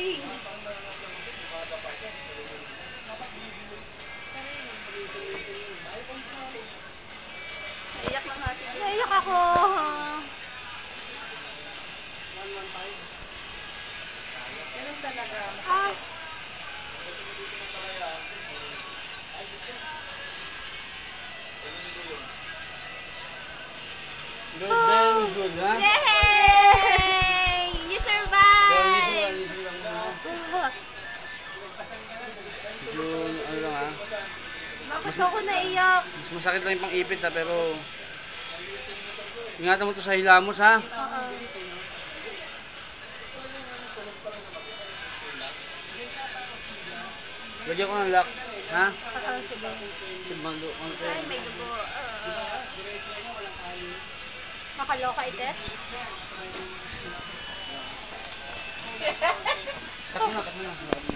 eh. Naiyak lang natin. Naiyak ako. Ganun talaga. Ah. Good, very good, ha? Yay! You survived! Yun, ano lang, ha? Bakit ako naiyak? Mas masakit lang yung pang-ipit, ha? Pero ingatan mo to sa hilamos, ha? Oo. Lagyan ko ng lock, ha? Oo, sige. Ay, may dugo. Makaloka itet? Cut mo na.